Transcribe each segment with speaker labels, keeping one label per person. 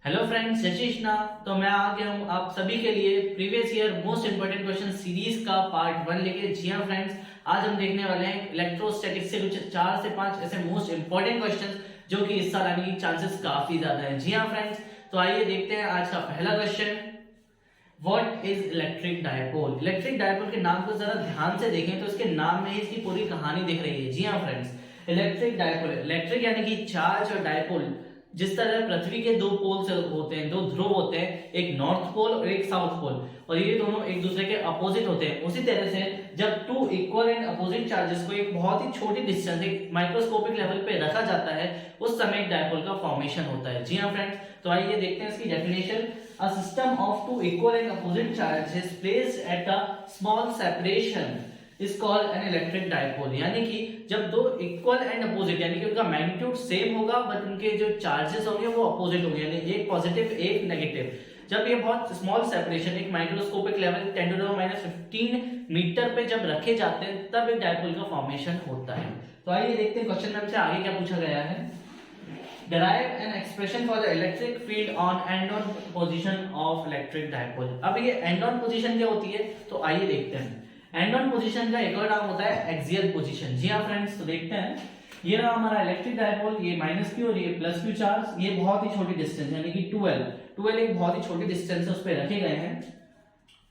Speaker 1: Hello friends, जय श्री कृष्णा। तो मैं आ गया हूँ आप सभी के लिए previous year most important question series का पार्ट 1 लेके। जी हाँ फ्रेंड्स, आज हम देखने वाले हैं इलेक्ट्रोस्टैटिक्स से कुछ 4 से 5 ऐसे मोस्ट इंपोर्टेंट क्वेश्चंस जो कि इस साल आने की चांसेस काफी ज्यादा है। जी हाँ फ्रेंड्स, तो आइए देखते हैं आज का पहला question. What is electric dipole? Electric dipole के नाम को जरा ध्यान से देखें तो इसके नाम में ही इसकी पूरी कहानी दिख रही है। जी हाँ फ्रेंड्स, इलेक्ट्रिक डायपोल, इलेक्ट्रिक यानी कि चार्ज और डायपोल। जिस तरह पृथ्वी के दो पोल्स होते हैं, दो ध्रुव होते हैं, एक नॉर्थ पोल और एक साउथ पोल, और ये दोनों एक दूसरे के अपोजिट होते हैं। उसी तरह से जब two equal and opposite charges को एक बहुत ही छोटी डिस्टेंस, एक माइक्रोस्कोपिक लेवल पे रखा जाता है, उस समय एक डायपोल का फॉर्मेशन होता है। जी हाँ फ्रेंड्स, तो आइए देखते हैं इसकी definition. A system of two equal and opposite charges placed at a small separation is called an electric dipole. यानी कि जब दो इक्वल एंड अपोजिट, यानी कि उनका मैग्नीट्यूड सेम होगा बट उनके जो चार्जेस होंगे वो अपोजिट होंगे, यानी एक पॉजिटिव एक नेगेटिव, जब ये बहुत स्मॉल सेपरेशन, एक माइक्रोस्कोपिक लेवल 10⁻⁻15 मीटर पे जब रखे जाते हैं, तब एक डायपोल का फॉर्मेशन होता है। तो आइए देखते हैं क्वेश्चन में हमसे आगे क्या पूछा गया है। Derive an expression for the electric field on end-on position of electric dipole। अब ये end-on position क्या होती है, तो आइए देखते हैं। एंड-ऑन पोजीशन का एक और नाम होता है एक्सियल पोजीशन। जी हाँ फ्रेंड्स, तो देखते हैं। ये रहा हमारा इलेक्ट्रिक डायपोल, ये माइनस क्यू और ये प्लस क्यू चार्ज, ये बहुत ही छोटी डिस्टेंस यानी कि 12 एक बहुत ही छोटी डिस्टेंस है, उस पे रखे गए हैं,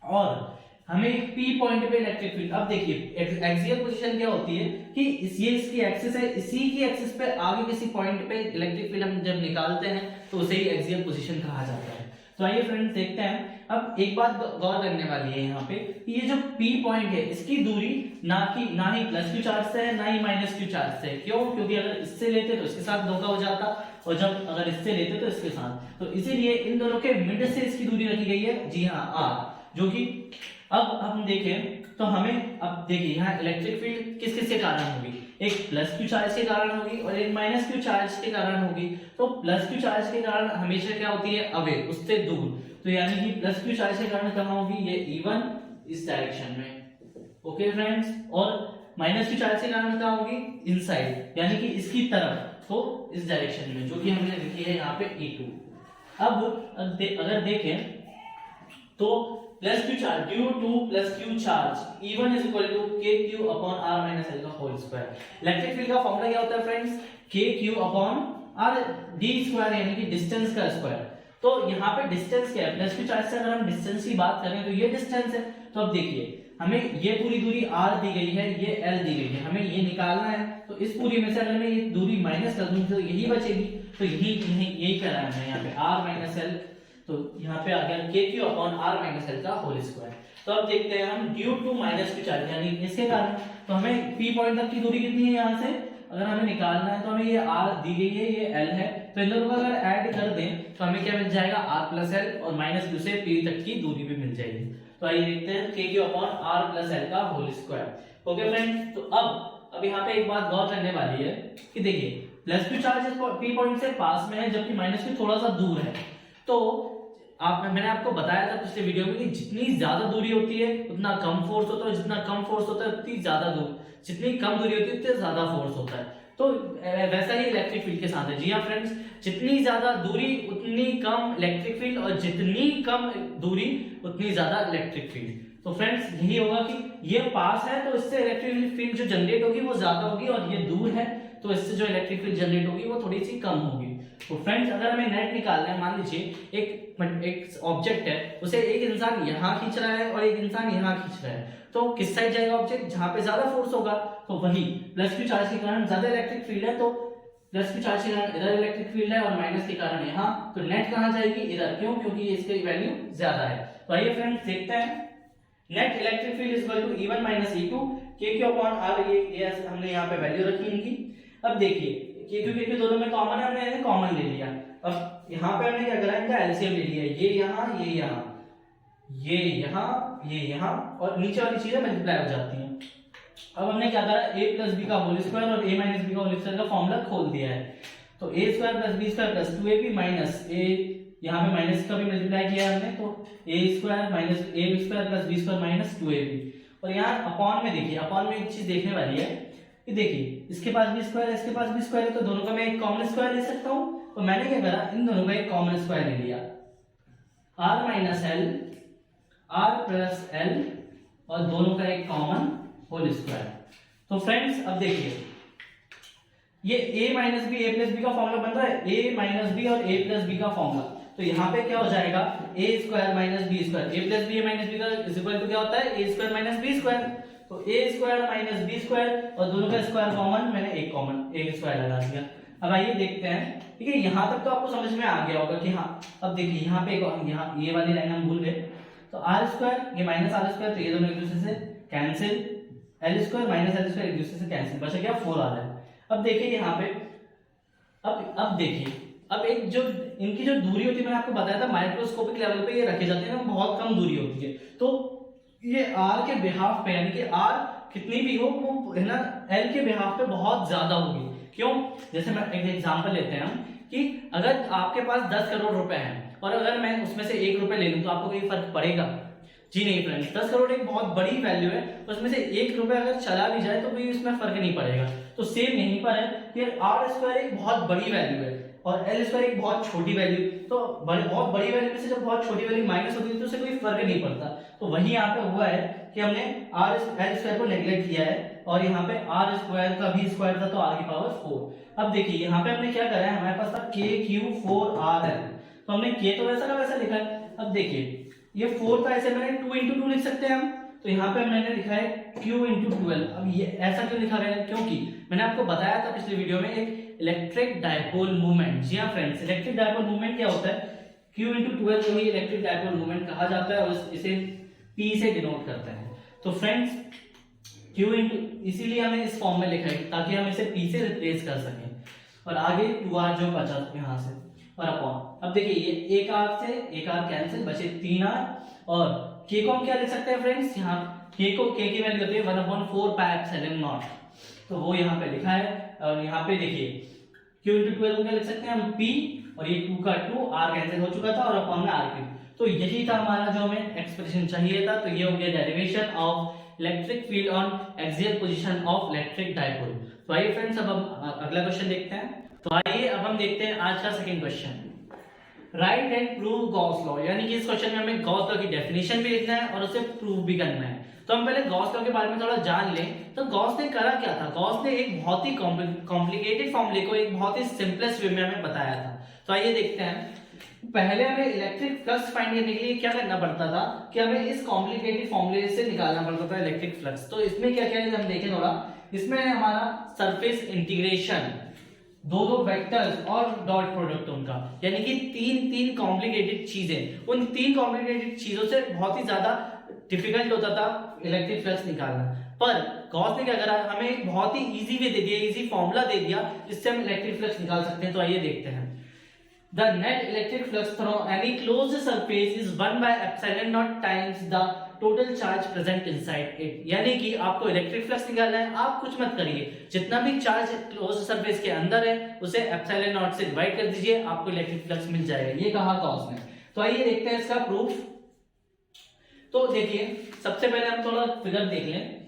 Speaker 1: और हमें एक पी पॉइंट पे इलेक्ट्रिक फील्ड। अब देखिए एक्सियल पोजीशन क्या होती है कि ये इसकी एक्सिस है, इसी की एक्सिस पे आगे किसी पॉइंट पे इलेक्ट्रिक फील्ड हम जब निकालते हैं तो उसे ही एक्सियल पोजीशन कहा जाता है। तो आइए फ्रेंड्स देखते हैं। अब एक बात गौर करने वाली है यहाँ पे, ये जो P पॉइंट है इसकी दूरी ना ही प्लस क्यू चार्ज से है ना ही माइनस क्यू चार्ज से है। क्यों? क्योंकि अगर इससे लेते तो इसके साथ धोखा हो जाता, और जब अगर इससे लेते तो इसके साथ, तो इसीलिए इन दोनों के मिड से इसकी दूरी रखी गई है। जी हाँ, R, जो कि अब हम देखें तो हमें, अब देखिए यहाँ इलेक्ट्रिक फील्ड किस किस के कारण होगी, एक प्लस क्यू चार्ज के कारण होगी और एक माइनस क्यू चार्ज के कारण होगी। तो प्लस क्यू चार्ज के कारण हमेशा क्या होती है, अवे, उससे दूर। तो यानी कि प्लस क्यू चार्ज के कारण कहाँ होगी, ये इवन इस डायरेक्शन में। ओके फ्रेंड्स, और माइनस क्यू चार्ज के कारण कहाँ होगी, इनसाइड, यानी कि इसकी तरफ, तो इस डायरेक्शन में, जो कि हमने लिखी है यहाँ पे E2। अब अगर देखें तो plus Q charge due to plus Q charge E1 is equal to KQ upon R minus L का होल स्क्वायर। इलेक्ट्रिक फील्ड का फॉर्मूला क्या होता है friends, KQ upon R D square, यानी कि डिस्टेंस का स्क्वायर। तो यहाँ पे डिस्टेंस क्या है, प्लस क्यू चार्ज से अगर हम डिस्टेंस की बात करें तो ये डिस्टेंस है। तो अब देखिए हमें ये पूरी दूरी R दी गई है, ये L दी गई है, हमें ये निकालना है। तो इस पूरी में से अगर मैं ये दूरी माइनस कर दूं तो यही बचेगी, तो यही कह रहा है यहाँ पे R माइनस L। तो यहाँ पे आ गया KQ upon R minus L का होल स्क्वायर। तो अब देखते हैं हम, due to minus Q charge यानी इसके कारण, तो हमें P पॉइंट तक की दूरी कितनी है, यहाँ से अगर हमें निकालना है तो हमें ये R दी गई है, ये L है, तो इन दोनों को अगर ऐड कर दें तो हमें क्या मिल जाएगा, R प्लस L, और माइनस क्यू से P तक की दूरी भी मिल जाएगी। तो आइए देखते हैं KQ upon R plus L का होल स्क्वायर। ओके फ्रेंड्स, तो अब यहाँ पे एक बात गौर करने वाली है कि देखिए plus Q charge P point से पास में है, जबकि माइनस क्यू थोड़ा सा दूर है। तो मैंने आपको बताया था पिछले वीडियो में कि जितनी ज्यादा दूरी होती है उतना कम फोर्स होता है, जितना कम फोर्स होता है उतनी ज्यादा दूर, जितनी कम दूरी होती है उतनी ज्यादा फोर्स होता है। तो वैसा ही इलेक्ट्रिक फील्ड के साथ है। जी हाँ फ्रेंड्स, जितनी ज्यादा दूरी उतनी कम इलेक्ट्रिक फील्ड, और जितनी कम दूरी उतनी ज्यादा इलेक्ट्रिक फील्ड। तो फ्रेंड्स यही होगा कि ये पास है तो इससे इलेक्ट्रिक फील्ड जो जनरेट होगी वो ज्यादा होगी, और ये दूर है तो इससे जो इलेक्ट्रिक फील्ड जनरेट होगी वो थोड़ी सी कम होगी। तो फ्रेंड्स अगर हमें नेट निकालना है, मान लीजिए एक ऑब्जेक्ट है, उसे एक इंसान यहाँ खींच रहा है और एक इंसान यहाँ खींच रहा है, तो किस साइड जाएगा ऑब्जेक्ट, जहां पे ज्यादा फोर्स होगा। तो वही प्लस क्यू चार्ज के कारण ज्यादा इलेक्ट्रिक फील्ड है, तो प्लस क्यू चार्ज के कारण इधर इलेक्ट्रिक फील्ड है, और माइनस के कारण यहाँ, तो नेट कहां जाएगी, इधर। क्यों? क्योंकि इसकी वैल्यू ज्यादा है। तो आइए फ्रेंड्स देखते हैं। Net electric field is equal to E1 minus E2 KQ upon R, ये हमने यहाँ पे वैल्यू रखी इनकी। अब देखिए KQ दोनों में कॉमन है, हमने कॉमन ले लिया। अब यहाँ पे हमने क्या करा, इनका एलसीएम ले लिया, ये यहाँ ये यहाँ ये यहाँ ये यहाँ, और नीचे वाली चीजें मल्टीप्लाई हो जाती हैं। अब हमने क्या करा, a प्लस बी का होल स्क्वायर और a माइनस बी का होल स्क्वायर का फॉर्मूला खोल दिया है। तो a square plus B square plus 2ab minus a, यहाँ पे माइनस का भी मल्टीप्लाई किया है हमने, तो a square minus a square plus b square minus 2ab। और यहाँ अपॉन में देखिए, अपॉन में एक चीज देखने वाली है कि देखिए इसके पास बी स्क्वायर है, इसके पास बी स्क्वायर है, तो दोनों का मैं एक कॉमन स्क्वायर ले सकता हूँ। तो मैंने क्या करा, इन दोनों का एक कॉमन स्क्वायर ले लिया, r minus L r plus L और दोनों का एक कॉमन होल स्क्वायर। तो फ्रेंड्स अब देखिए ये a minus B A plus B का फॉर्मूला बन रहा है, a माइनस बी और a प्लस बी का फॉर्मूला। तो यहाँ पे क्या हो जाएगा, a square minus B square, a plus B minus B का इज इक्वल टू क्या होता है, a square minus B square. तो a square minus B square और दोनों का स्क्वायर कॉमन, मैंने एक कॉमन a स्क्वायर लगा दिया। अब आइए देखते हैं, ठीक है, यहाँ तक तो आपको समझ में आ गया होगा कि हाँ। अब देखिए यहाँ पे यहाँ ये वाली लाइन हम भूल गए, तो आर स्क्वायर ये माइनस आर स्क्वायर, तो ये दोनों एक दूसरे से cancel, L square minus L square एक दूसरे से कैंसिल, बचा क्या 4 आ रहा है। अब देखिए यहाँ पे अब देखिए अब एक जो इनकी जो दूरी होती है, मैंने आपको बताया था माइक्रोस्कोपिक लेवल पे ये रखे जाते हैं ना, बहुत कम दूरी होती है। तो ये आर के बिहाफ पे, यानी कि आर कितनी भी हो वो है ना एल के बिहाफ पे बहुत ज्यादा होगी। क्यों? जैसे मैं एक एग्जांपल लेते हैं हम कि अगर आपके पास 10 करोड़ रुपए हैं और अगर मैं उसमें से 1 रुपए ले लूं तो आपको कोई फर्क पड़ेगा? जी नहीं फ्रेंड्स, 10 करोड़ एक बहुत बड़ी वैल्यू है, उसमें से 1 रुपए अगर चला भी जाए तो भी उसमें फर्क नहीं पड़ेगा। तो सेम यहीं पर है कि आर स्क्वायर एक बहुत बड़ी वैल्यू है और एल स्क्वायर एक बहुत छोटी वैल्यू। तो बहुत बड़ी वैल्यू में से जब बहुत छोटी वैल्यू माइनस होती है तो उससे कोई फर्क नहीं पड़ता। तो वही यहाँ पे हुआ है कि हमने आर एल स्क्वायर को नेग्लेक्ट किया है और यहाँ पे आर स्क्वायर का भी स्क्वायर था तो आर की पावर 4। अब देखिए यहाँ पे हमने क्या करा है, हमारे पास था k q 4 r है, तो हमने k तो वैसा का वैसा लिखा है। अब देखिए ये 4 का ऐसे मैंने 2 into 2 लिख सकते हैं हम, तो यहाँ पे मैंने लिखा है q into 12। अब ये ऐसा क्यों लिखा गया है, क्योंकि मैंने आपको बताया था पिछले वीडियो में एक इलेक्ट्रिक डायपोल मूवमेंट। जी हाँ फ्रेंड्स, इलेक्ट्रिक डायपोल मूवमेंट क्या होता है, q into 12 को ही इलेक्ट्रिक डायपोल मूवमेंट कहा जाता है और इसे p से डिनोट करते हैं। तो फ्रेंड्स q into, इसीलिए हमें इस फॉर्म में लिखा है ताकि हम इसे p से रिप्लेस कर सकें और आगे 2r जो बचा यहाँ से और अपॉन। अब देखिए ये एक r से एक r कैंसिल, बचे 3r और k को हम क्या लिख सकते हैं फ्रेंड्स, यहाँ k की वैल्यू होती है 1/4 पाई एप्सिलॉन नॉट, तो वो यहाँ पे लिखा है। और यहाँ पे देखिए q into 12 को क्या लिख सकते हैं हम p, और ये 2 का 2 r कैंसिल हो चुका था और अपॉन में r3। तो यही था हमारा जो हमें एक्सप्रेशन चाहिए था। तो ये हो गया derivation of electric field on axial position of electric dipole. तो आइए फ्रेंड्स अब हम अगला क्वेश्चन देखते हैं। तो आइए अब हम देखते हैं आज का second question, right and prove Gauss law. यानी कि इस क्वेश्चन में हमें गॉस लॉ की डेफिनेशन भी लिखना है और उसे प्रूव भी करना है। तो हम पहले गॉस लॉ के बारे में थोड़ा जान लें। तो गॉस ने करा क्या था, गॉस ने एक बहुत ही कॉम्प्लिकेटेड फॉर्मूले को एक बहुत ही सिंपलेस्ट वे में हमें बताया था। तो आइए देखते हैं। पहले हमें इलेक्ट्रिक फ्लक्स फाइंड करने के लिए क्या करना पड़ता था कि हमें इस कॉम्प्लिकेटेड फॉर्मूले से निकालना पड़ता था इलेक्ट्रिक फ्लक्स। तो इसमें क्या क्या है हम देखें थोड़ा। इसमें है हमारा सरफेस इंटीग्रेशन, दो वेक्टर्स और डॉट प्रोडक्ट उनका, यानी कि तीन कॉम्प्लिकेटेड चीजें। उन 3 कॉम्प्लिकेटेड चीजों से बहुत ही ज्यादा डिफिकल्ट होता था इलेक्ट्रिक फ्लक्स निकालना। पर गॉस ने क्या करा, हमें एक बहुत ही इजी वे दे दिया, इजी फॉर्मूला दे दिया जिससे हम इलेक्ट्रिक फ्लक्स निकाल सकते हैं। तो आइए देखते हैं। The net electric flux through any closed surface is 1 by epsilon naught times the total charge present inside it। यानी कि आपको इलेक्ट्रिक फ्लक्स निकालना है, आप कुछ मत करिए, जितना भी चार्ज क्लोज्ड सरफेस के अंदर है उसे एप्सिलॉन नॉट से डिवाइड कर दीजिए, आपको इलेक्ट्रिक फ्लक्स मिल जाएगा। ये कहा गॉस ने। तो आइए देखते हैं इसका प्रूफ। तो देखिए सबसे पहले हम थोड़ा फिगर देख लें।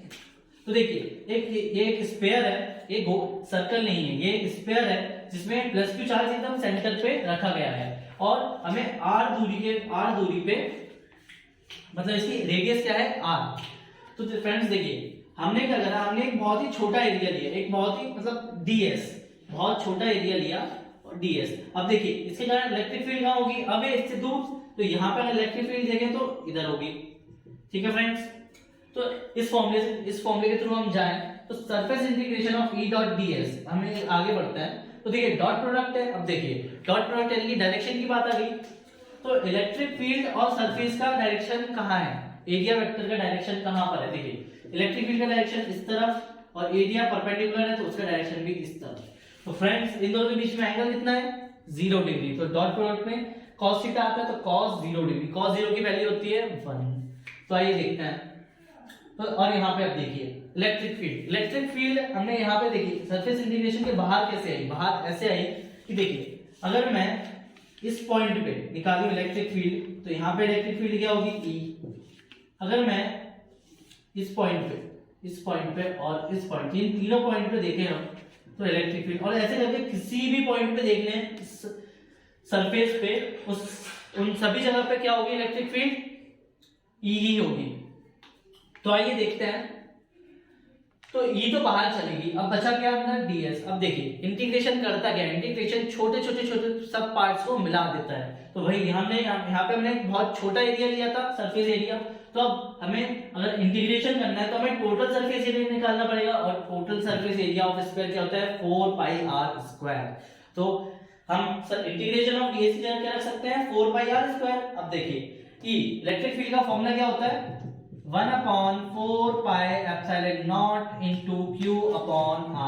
Speaker 1: तो देखिए एक स्फीयर है, ये सर्कल नहीं है, ये एक स्फीयर है जिसमें प्लस क्यू चार्ज एकदम सेंटर पे रखा गया है और हमें r दूरी पे मतलब इसकी रेडियस क्या है r। तो फ्रेंड्स देखिए हमने क्या करा, हमने एक बहुत ही छोटा एरिया लिया, एक बहुत ही मतलब ds, बहुत छोटा एरिया लिया और ds। अब देखिए इसके कारण इलेक्ट्रिक फील्ड कहाँ होगी, अब इससे दूर, तो यहाँ पे अगर इलेक्ट्रिक फील्ड देखें तो इधर होगी। ठीक है फ्रेंड्स, तो इस फॉर्मूले के थ्रू हम जाएं तो surface integration of E dot ds हमें आगे बढ़ता है। तो देखिए डॉट प्रोडक्ट है, अब देखिए डॉट प्रोडक्ट यानी कि डायरेक्शन की बात आ गई। तो इलेक्ट्रिक फील्ड और सरफेस का डायरेक्शन कहाँ है, एरिया वेक्टर का डायरेक्शन कहाँ पर है। देखिए इलेक्ट्रिक फील्ड का डायरेक्शन इस तरफ और एरिया परपेंडिकुलर है तो उसका डायरेक्शन भी इस तरफ। तो फ्रेंड्स इन दोनों के बीच में एंगल कितना है, 0 डिग्री। तो डॉट प्रोडक्ट में cos थीटा आता है तो cos 0 डिग्री, cos 0 की वैल्यू होती है 1। तो आइए देखते हैं। तो और यहाँ पे आप देखिए इलेक्ट्रिक फील्ड हमने यहाँ पे देखिए सरफेस इंटीग्रेशन के बाहर कैसे आई, बाहर ऐसे आई कि देखिए अगर मैं इस पॉइंट पे निकालूं इलेक्ट्रिक फील्ड तो यहाँ पे इलेक्ट्रिक फील्ड क्या होगी E। अगर मैं इस पॉइंट पे और इस पॉइंट, इन तीनों पॉइंट पे देखें हम तो इलेक्ट्रिक फील्ड, और ऐसे करके किसी भी पॉइंट पे देख लें सरफेस पे, उन सभी जगह पे क्या होगी, इलेक्ट्रिक फील्ड ई ही होगी। तो आइए देखते हैं। तो ई तो बाहर चलेगी, अब बचा क्या अंदर, ds। अब देखिए इंटीग्रेशन करता क्या है, इंटीग्रेशन छोटे छोटे छोटे सब पार्ट्स को मिला देता है। तो वही हमने यहाँ पे हमने एक बहुत छोटा एरिया लिया था, सरफेस एरिया। तो अब हमें अगर इंटीग्रेशन करना है तो हमें टोटल सरफेस एरिया निकालना पड़ेगा, और total surface area of square क्या होता है, 4πr²। तो हम इंटीग्रेशन ऑफ ds की जगह क्या रख सकते हैं, 4πr²। अब देखिए ई इलेक्ट्रिक फील्ड का फॉर्मूला क्या होता है, 1/4πε0 into q upon r²।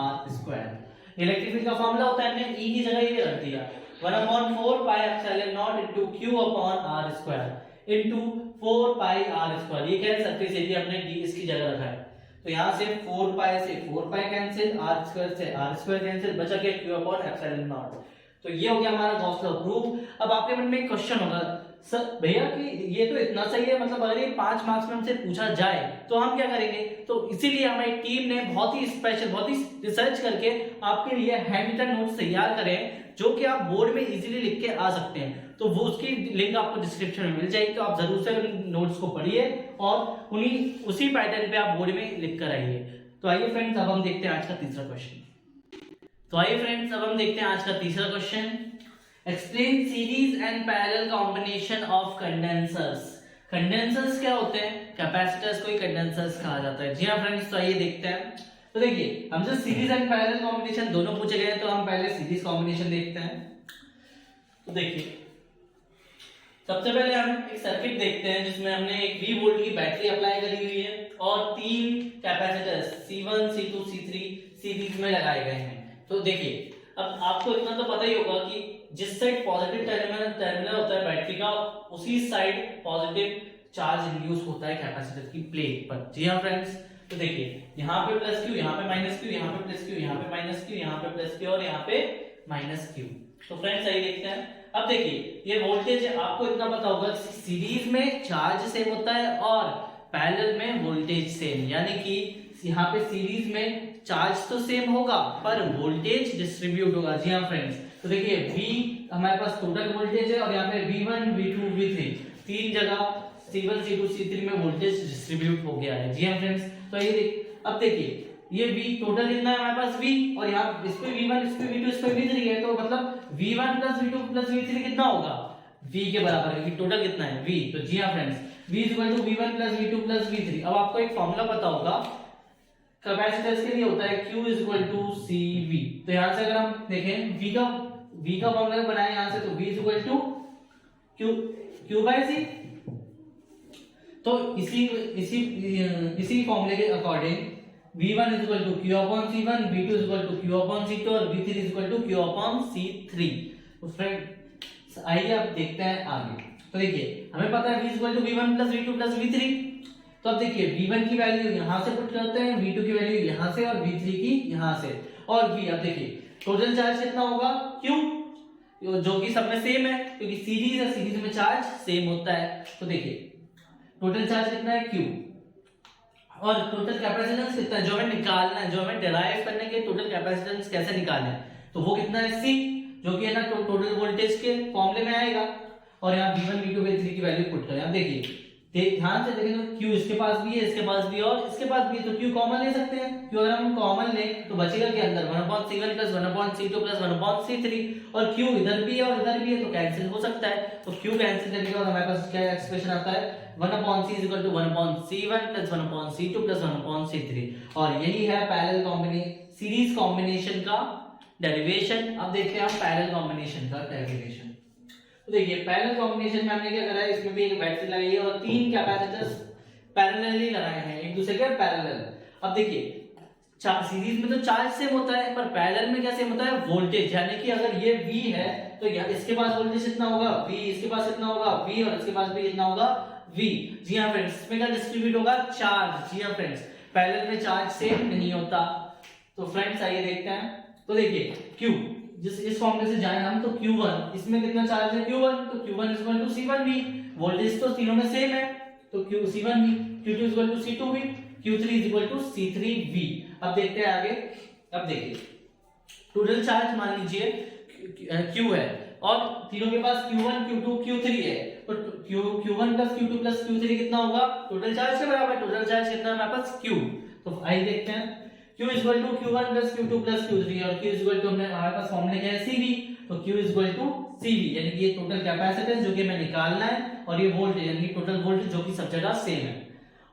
Speaker 1: Electric field का फॉर्मूला होता है, हमने E की जगह ये रख दिया 1/4πε0 into q upon r² into 4πr²। ये क्या है, सरफेस एरिया हमने d इसकी जगह रखा है। तो यहाँ से 4π से 4π कैंसिल, r² से r² कैंसिल, बचा क्या q upon ε0। तो ये हो गया हमारा गॉस लॉ प्रूफ। अब आपके मन में एक क्वेश्चन होगा, सर भैया कि ये तो इतना सही है, मतलब अगर ये 5 मार्क्स में हमसे पूछा जाए तो हम क्या करेंगे। तो इसीलिए हमारी टीम ने बहुत ही स्पेशल, बहुत ही रिसर्च करके आपके लिए हैंड रिटन नोट्स तैयार करे हैं, जो कि आप बोर्ड में इजीली लिख के आ सकते हैं। तो वो उसकी लिंक आपको डिस्क्रिप्शन में मिल जाएगी, तो आप जरूर से उन नोट्स को पढ़िए और उसी पैटर्न पे आप बोर्ड में लिख कर आइए। तो आइए फ्रेंड्स, अब हम देखते हैं आज का तीसरा question. Explain series and parallel combination of condensers. Condensers क्या होते हैं, कैपेसिटर्स को ही कंडेंसर्स कहा जाता है। जी हाँ फ्रेंड्स, तो आइए देखते हैं। तो देखिए हमसे सीरीज एंड पैरेलल कॉम्बिनेशन दोनों पूछे गए हैं, तो हम पहले सीरीज कॉम्बिनेशन देखते हैं। तो देखिए सबसे पहले हम एक सर्किट देखते हैं जिसमें हमने एक V वोल्ट की बैटरी अप्लाई करी हुई है और 3 capacitors C1, C2, C3 series में लगाए गए हैं। तो देखिए अब आपको इतना तो पता ही होगा कि जिस साइड पॉजिटिव टर्मिनल होता है बैटरी का, उसी साइड पॉजिटिव चार्ज इंड्यूस होता है कैपेसिटर की प्लेट पर। जी हाँ फ्रेंड्स, तो देखिए यहाँ पे प्लस क्यू, यहाँ पे माइनस क्यू, यहाँ पे प्लस क्यू, यहाँ पे माइनस क्यू, यहाँ पे प्लस क्यू और यहाँ पे माइनस क्यू। तो फ्रेंड्स आइए देखते हैं। अब देखिए ये वोल्टेज आपको इतना पता होगा, सीरीज में चार्ज सेम होता है और पैरेलल में वोल्टेज सेम, यानी कि यहाँ पे सीरीज में चार्ज तो सेम होगा पर वोल्टेज डिस्ट्रीब्यूट होगा। जी हाँ फ्रेंड्स, तो देखिए V हमारे पास टोटल वोल्टेज है और यहाँ पे V1, V2, V3 तीन जगह C1, C2, C3 में वोल्टेज डिस्ट्रीब्यूट हो गया है। जी हाँ फ्रेंड्स, तो ये अब देखिए ये V टोटल कितना है हमारे पास V, और यहाँ इस पे V1, इस पे V2, इस पे V3 है, तो मतलब V1 plus V2 plus V3 कितना होगा, V के बराबर है। टोटल कितना है V, तो जी हाँ friends V equal to V1 plus V2 plus V3। अब आपको एक फॉर्मूला पता होगा कैपेसिटर्स के लिए, होता है Q is equal to CV। तो यहाँ से अगर हम देखें V का फॉर्मूला बनाए यहाँ से, तो V is equal to Q by C। तो इसी फॉर्मूले के according V1 is equal to Q upon C1, V2 is equal to Q upon C2 और V3 is equal to Q upon C3। तो फ्रेंड आइए अब देखते हैं आगे। तो देखिए हमें पता है V is equal to V1 plus V2 plus V3। तो अब देखिए V1 की वैल्यू यहां से पुट करते हैं, V2 की वैल्यू यहां से और V3 की यहां से, और V अब देखिए टोटल चार्ज कितना होगा Q, जो कि सब में सेम है क्योंकि सीरीज है, सीरीज में चार्ज सेम होता है। तो देखिए टोटल चार्ज कितना है Q और टोटल कैपेसिटेंस कितना है, जो हमें निकालना है, जो हमें डिराइव करने के टोटल कैपेसिटेंस कैसे निकालना है, तो वो कितना है C, जो कि है ना टोटल वोल्टेज के फॉर्मूले में आएगा। और यहाँ V1, V2, V3 की वैल्यू पुट करें। अब देखिए ध्यान से देखें तो Q इसके पास भी है, इसके पास भी और इसके पास भी, तो Q कॉमन ले सकते हैं। Q अगर हम कॉमन लें तो बचेगा के अंदर 1/C1 plus 1/C2 plus 1/C3, और Q इधर भी है और इधर भी है तो कैंसिल हो सकता है। तो Q कैंसिल करने के बाद हमारे पास क्या एक्सप्रेशन आता है, 1/C is equal to 1/C1 plus 1/C2 plus 1/C3। और यही है पैरेलल कॉम्बिनेशन, सीरीज कॉम्बिनेशन का डेरिवेशन। अब देखते हैं हम पैरेलल कॉम्बिनेशन का डेरिवेशन। तो देखिए पैरेलल कॉम्बिनेशन में हमने क्या करा है, इसमें भी एक बैटरी लगाई है और 3 कैपेसिटर्स पैरेलली लगाए हैं एक दूसरे के पैरेलल। अब देखिए सीरीज में तो चार्ज सेम होता है पर पैरेलल में क्या सेम होता है, वोल्टेज। यानी कि अगर ये V है तो इसके पास वोल्टेज कितना होगा V, इसके पास कितना होगा V और इसके पास भी कितना होगा V। जी हाँ फ्रेंड्स, इसमें क्या डिस्ट्रीब्यूट होगा, चार्ज। जी हाँ फ्रेंड्स, पैरेलल में चार्ज सेम नहीं होता। तो फ्रेंड्स आइए देखते हैं। तो देखिए Q इस फॉर्मूले से जाए हम, तो Q1 इसमें कितना चार्ज है Q1, तो Q1 is equal to C1V। Voltage तो तीनों में सेम है तो C1V, Q2 is equal to C2V, Q3 is equal to C3V। अब देखते हैं आगे। अब देखिए टोटल चार्ज मान लीजिए Q है और तीनों के पास Q1 Q2 Q3 है, तो Q1 plus Q2 plus Q3 कितना होगा, टोटल चार्ज के बराबर। टोटल चार्ज कितना है हमारे पास Q, तो आइए देखते हैं। Q equal to Q1 plus Q2 plus Q3 और Q इक्वल टू हमने हमारे पास फॉर्मूला क्या है CV, तो Q इक्वल टू CV यानी कि ये टोटल कैपेसिटेंस जो कि हमें निकालना है और ये वोल्टेज यानी कि टोटल वोल्टेज जो कि सब जगह सेम है।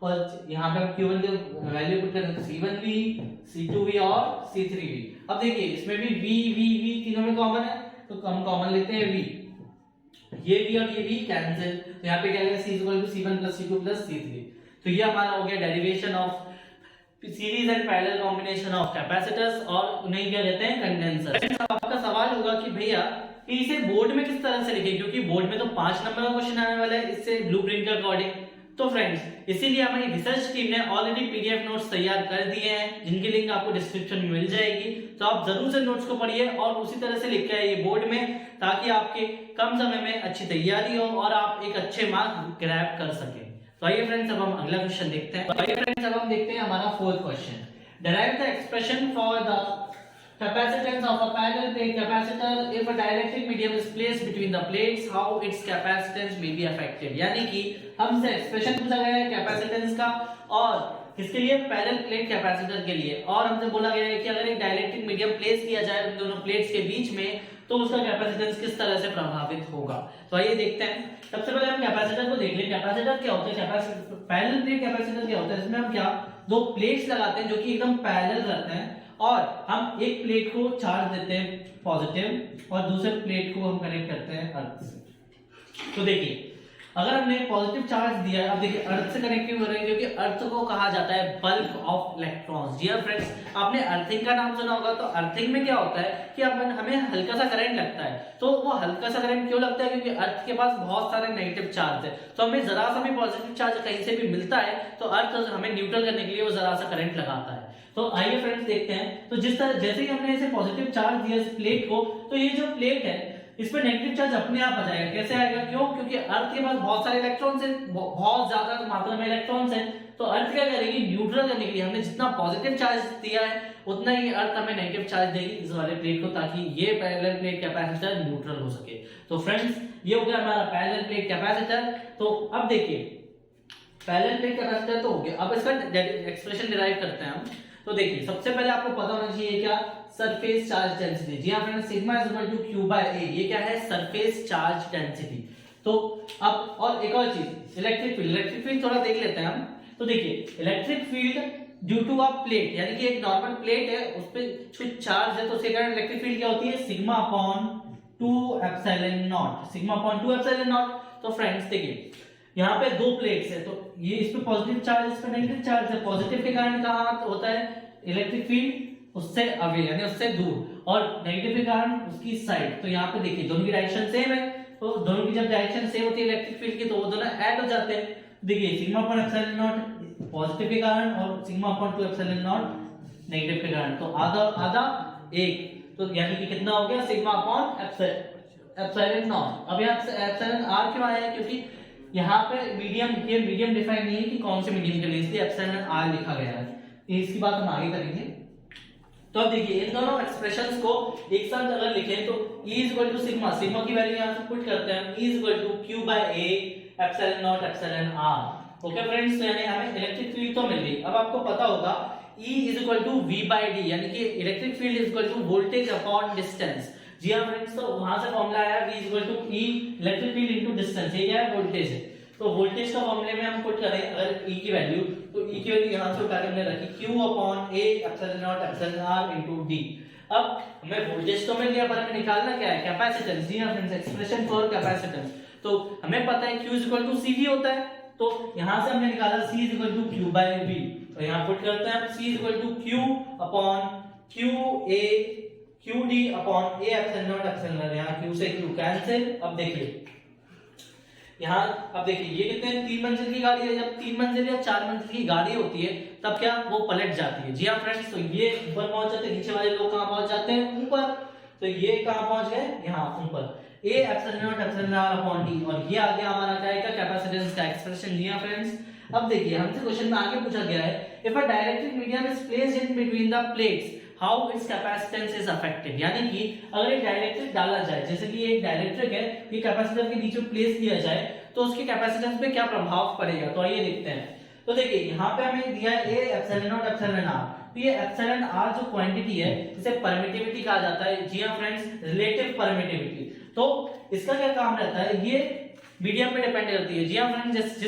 Speaker 1: और यहाँ पे हम Q1 के वैल्यू पुट करें तो C1V C2V और C3V। अब देखिए इसमें भी V तीनों में कॉमन है, तो हम कॉमन लेते हैं V, ये V और ये V कैंसिल, तो यहाँ पे क्या आएगा C equal to C1 plus C2 plus C3। तो ये हमारा हो गया derivation of series and parallel combination of capacitors और उन्हें क्या कहते हैं कंडेंसर। आपका सवाल होगा कि भैया कि इसे बोर्ड में किस तरह से लिखें, क्योंकि बोर्ड में तो 5 नंबर का क्वेश्चन आने वाला है इससे ब्लूप्रिंट के अकॉर्डिंग। तो फ्रेंड्स इसीलिए हमारी रिसर्च टीम ने ऑलरेडी पीडीएफ नोट्स तैयार कर दिए हैं जिनकी लिंक आपको डिस्क्रिप्शन में मिल जाएगी, तो आप जरूर से नोट्स को पढ़िए और उसी तरह से लिख के आइए बोर्ड में, ताकि आपके कम समय में अच्छी तैयारी हो और आप एक अच्छे मार्क्स ग्रैब कर सकें। तो आइए फ्रेंड्स अब हम अगला क्वेश्चन देखते हैं। तो आइए फ्रेंड्स अब हम देखते हैं हमारा fourth question, derive the expression for the capacitance of a parallel plate capacitor if a dielectric medium is placed between the plates, how its capacitance may be affected। यानी कि हमसे एक्सप्रेशन पूछा गया है कैपेसिटेंस का और किसके लिए, पैरेलल प्लेट कैपेसिटर के लिए, और हमसे बोला गया है कि अगर एक डाइलेक्ट्रिक मीडियम प्लेस किया जाए उन दोनों प्लेट्स के बीच में तो उसका कैपेसिटेंस किस तरह से प्रभावित होगा। तो आइए देखते हैं। सबसे पहले हम कैपेसिटर को देख लें। कैपेसिटर क्या होता है, पैरेलल प्लेट कैपेसिटर क्या होता है, इसमें हम क्या दो प्लेट्स लगाते हैं जो कि एकदम पैरेलल रहते हैं और हम एक प्लेट को चार्ज देते हैं पॉजिटिव और दूसरे प्लेट को हम कनेक्ट करते हैं अर्थ से। तो देखिए अगर हमने पॉजिटिव चार्ज दिया है, अब देखिए अर्थ से कनेक्टिव हो रहे हैं क्योंकि अर्थ को कहा जाता है बल्क ऑफ इलेक्ट्रॉन्स। जी फ्रेंड्स, आपने अर्थिंग का नाम सुना होगा, तो अर्थिंग में क्या होता है कि हमें हल्का सा करंट लगता है। तो वो हल्का सा करंट क्यों लगता है, क्योंकि अर्थ के पास बहुत सारे नेगेटिव चार्ज है, तो हमें जरा सा भी पॉजिटिव चार्ज कहीं से भी मिलता है तो अर्थ हमें न्यूट्रल करने के लिए वो जरा सा करंट लगाता है। तो आइए फ्रेंड्स देखते हैं। तो जिस तरह जैसे ही हमने इसे पॉजिटिव चार्ज दिया इस प्लेट को, तो ये जो प्लेट है इस पर नेगेटिव चार्ज अपने आप आ जाएगा। कैसे आएगा, क्यों, क्योंकि अर्थ के पास बहुत सारे इलेक्ट्रॉन्स हैं, बहुत ज्यादा मात्रा में इलेक्ट्रॉन्स हैं, तो अर्थ क्या करेगी, न्यूट्रल करने के लिए हमने जितना पॉजिटिव चार्ज दिया है उतना ही अर्थ हमें नेगेटिव चार्ज देगी इस वाले प्लेट को, ताकि ये पैरेलल प्लेट कैपेसिटर न्यूट्रल हो सके। तो फ्रेंड्स ये हो गया हमारा पैरेलल प्लेट कैपेसिटर। तो अब देखिए पैरेलल प्लेट कैपेसिटर तो हो गया, अब इसका एक्सप्रेशन डिराइव करते हैं हम। तो देखिए सबसे पहले आपको पता होना चाहिए क्या, सरफेस चार्ज डेंसिटी। जी हां friends, sigma is equal to Q by A, ये क्या है, सरफेस चार्ज डेंसिटी। तो अब और एक और चीज इलेक्ट्रिक फील्ड, इलेक्ट्रिक फील्ड थोड़ा देख लेते हैं हम। तो देखिए electric field due to a plate, यानी कि एक नॉर्मल प्लेट है उस पे कुछ चार्ज है, तो उसके कारण इलेक्ट्रिक फील्ड क्या होती है, sigma upon 2 epsilon not, sigma upon 2 epsilon not. तो फ्रेंड्स देखिए यहाँ पे दो प्लेट्स है, तो ये इस पे पॉजिटिव चार्ज, इस पे नेगेटिव चार्ज है। पॉजिटिव के कारण कहाँ होता है इलेक्ट्रिक फील्ड, उससे अवे यानी उससे दूर, और नेगेटिव के कारण उसकी साइड। तो यहाँ पे देखिए दोनों की डायरेक्शन सेम है, तो दोनों की जब डायरेक्शन सेम होती है इलेक्ट्रिक फील्ड की, तो वो दोनों ऐड हो जाते हैं। देखिए sigma upon epsilon not positive के कारण और sigma upon 2 epsilon not negative के कारण, तो आधा आधा एक, तो यानी कि कितना हो गया, सिग्मा अपॉन एप्सिलॉन नॉट। अब यहाँ एप्सिलॉन आर क्यों आया है, क्योंकि यहाँ पे मीडियम, ये मीडियम डिफाइन नहीं है कि कौन से मीडियम के लिए, इसलिए एप्सिलॉन आर लिखा गया है। इसकी बात हम आगे करेंगे। तो अब देखिए इन दोनों एक्सप्रेशंस को एक साथ अगर लिखें तो E equal to sigma, sigma की वैल्यू यहाँ से पुट करते हैं, E equal to Q by A epsilon not epsilon R। Okay friends, तो यानी हमें इलेक्ट्रिक फील्ड तो मिल गई। अब आपको पता होगा E is equal to V by D, यानी कि electric field is equal to voltage upon distance. जी हाँ फ्रेंड्स, तो वहां से फॉर्मूला आया V is equal to E electric field into distance, ये क्या है, वोल्टेज है। तो वोल्टेज का फॉर्मूले में हम पुट करें अगर E की वैल्यू, तो E की वैल्यू यहां से उठा के हमने रखी Q upon A epsilon not epsilon R into D। अब हमें वोल्टेज तो मिल गया, पर हमें निकालना क्या है, कैपेसिटेंस। जी हां फ्रेंड्स, एक्सप्रेशन फॉर कैपेसिटेंस। तो हमें पता है Q इक्वल टू CV होता है, तो यहां से हमने निकाला C equal to Q by V। तो यहां पुट करते हैं हम C equal to Q upon QA QD upon A epsilon not epsilon R, यहां Q से Q कैंसिल। अब देखिए यहाँ, अब देखिए ये कितने 3 मंजिल की गाड़ी है, जब 3 मंजिल या 4 मंजिल की गाड़ी होती है तब क्या वो पलट जाती है। जी हाँ फ्रेंड्स, तो ये ऊपर पहुंच जाते हैं, नीचे वाले लोग कहाँ पहुंच जाते हैं, ऊपर। तो ये कहाँ पहुंच गए, यहाँ ऊपर। A epsilon not epsilon R upon D, और ये आ गया हमारा क्या है, कैपेसिटेंस का एक्सप्रेशन। जी हाँ फ्रेंड्स, अब देखिए हमसे क्वेश्चन में आगे पूछा गया है, if a dielectric medium is placed in between the plates how it's capacitance is affected, यानी कि अगर एक डाइलेक्ट्रिक डाला जाए, जैसे कि एक डाइलेक्ट्रिक है, ये कैपेसिटर के नीचे प्लेस किया जाए तो उसके कैपेसिटेंस पे क्या प्रभाव पड़ेगा, तो आइए देखते हैं। तो देखिए यहाँ पे हमें दिया है A epsilon not epsilon R, तो ये एप्सिलॉन आर जो क्वांटिटी है इसे परमिटिविटी कहा जाता है। जी हां फ्रेंड्स, रिलेटिव परमिटिविटी। तो इसका क्या काम रहता है, ये मीडियम पे डिपेंड करती है। जी हां फ्रेंड्स,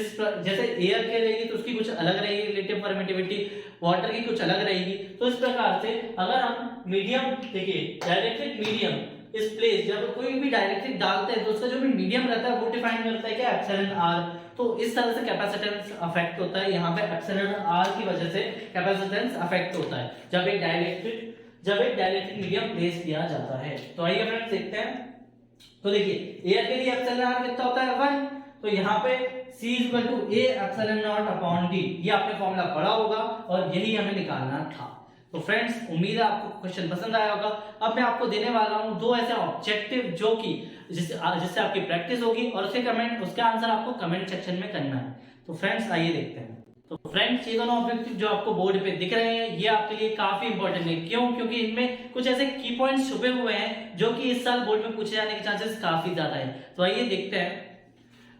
Speaker 1: जैसे एयर के रहेगी तो उसकी कुछ अलग रहेगी रिलेटिव परमिटिविटी, वाटर की कुछ अलग रहेगी। तो इस प्रकार से अगर हम मीडियम, देखिए डाइलेक्ट्रिक मीडियम इस प्लेस, जब कोई भी डाइलेक्ट्रिक डालते हैं तो उसका जो भी मीडियम रहता है वो डिफाइन करता है क्या, एप्सिलॉन आर। तो इस तरह से कैपेसिटेंस अफेक्ट होता है, यहाँ पे एप्सिलॉन आर की वजह से कैपेसिटेंस अफेक्ट होता है जब एक डाइलेक्ट्रिक मीडियम प्लेस किया जाता है। तो आइए फ्रेंड्स देखते हैं। तो देखिए एयर के लिए एप्सिलॉन आर कितना होता है 1, तो यहाँ पे C equal to A epsilon not upon D, ये आपने फॉर्मूला पढ़ा होगा और यही हमें निकालना था। तो फ्रेंड्स उम्मीद है आपको क्वेश्चन पसंद आया होगा। अब मैं आपको देने वाला हूं दो ऐसे ऑब्जेक्टिव जो कि जिससे आपकी प्रैक्टिस होगी और उसके आंसर आपको कमेंट सेक्शन में करना है। तो फ्रेंड्स आइए देखते हैं। तो फ्रेंड्स ये दोनों ऑब्जेक्टिव जो आपको बोर्ड पे दिख रहे हैं ये आपके लिए काफी इंपॉर्टेंट है। क्यों? क्योंकि इनमें कुछ ऐसे की पॉइंट्स छुपे हुए हैं जो कि इस साल बोर्ड में पूछे जाने के चांसेस काफी ज्यादा है। तो आइए देखते हैं।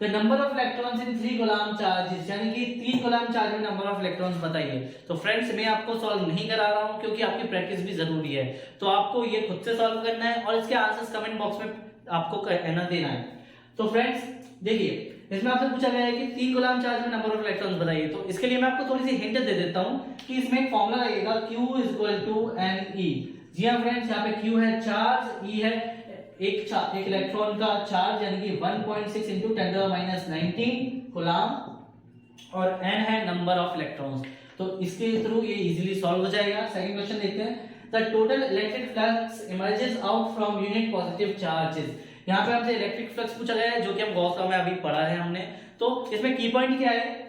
Speaker 1: The number of electrons in 3 coulomb charge, यानी कि 3 कूलम्ब चार्ज में नंबर ऑफ इलेक्ट्रॉन्स बताइए। तो फ्रेंड्स मैं आपको सॉल्व नहीं करा रहा हूं क्योंकि आपकी प्रैक्टिस भी जरूरी है, तो आपको ये खुद से सॉल्व करना है और इसके आंसर्स कमेंट बॉक्स में आपको कहना देना है। तो फ्रेंड्स देखिए इसमें आपसे पूछा गया है कि 3 कूलम्ब चार्ज में नंबर ऑफ इलेक्ट्रॉन्स बताइए। तो इसके लिए मैं आपको थोड़ी सी हिंट दे देता हूं कि इसमें एक फॉर्मूला लगेगा Q इक्वल टू Ne। जी हां फ्रेंड्स, यहाँ पे Q है चार्ज, E है एक इलेक्ट्रॉन का चार्ज यानी कि 1.6 into 10⁻19 कूलम्ब और n है नंबर ऑफ इलेक्ट्रॉन्स। तो इसके थ्रू ये इजीली सॉल्व हो जाएगा। सेकंड क्वेश्चन देखते हैं। The total electric flux emerges out from unit positive charges. यहाँ पे आपसे इलेक्ट्रिक फ्लक्स पूछा गया है जो कि हम गॉस लॉ में अभी पढ़ा है हमने। तो इसमें की पॉइंट क्या है,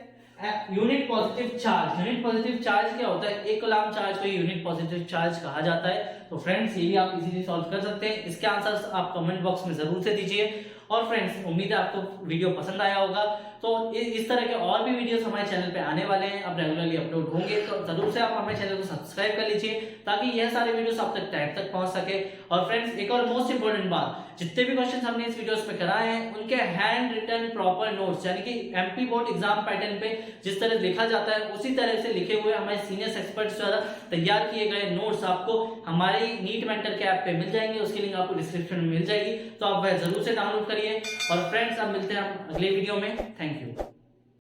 Speaker 1: unit positive charge. Unit positive charge क्या होता है, एक कूलम्ब चार्ज को यूनिट पॉजिटिव चार्ज कहा जाता है। तो फ्रेंड्स ये भी आप इजीली सॉल्व कर सकते हैं। इसके आंसर्स आप कमेंट बॉक्स में जरूर से दीजिए। और फ्रेंड्स उम्मीद है आपको वीडियो पसंद आया होगा। तो इस तरह के और भी वीडियोस हमारे चैनल पे आने वाले हैं, अब रेगुलरली अपलोड होंगे, तो जरूर से आप हमारे चैनल को सब्सक्राइब कर लीजिए ताकि यह सारे वीडियोस आप तक टाइम तक पहुंच सके। और फ्रेंड्स एक और मोस्ट इंपोर्टेंट बात, जितने भी क्वेश्चन हमने इस वीडियोस में कराए हैं उनके हैंड रिटन प्रॉपर नोट्स, यानी कि एमपी बोर्ड एग्जाम पैटर्न पे जिस तरह लिखा जाता है उसी तरह से लिखे हुए हमारे सीनियर्स एक्सपर्ट्स द्वारा तैयार किए गए नोट्स आपको हमारे नीट मेंटर के ऐप पे मिल जाएंगे। उसकी लिंक आपको डिस्क्रिप्शन में मिल जाएगी, तो आप वह जरूर से डाउनलोड करिए। और फ्रेंड्स अब मिलते हैं अगले वीडियो में। Thank you.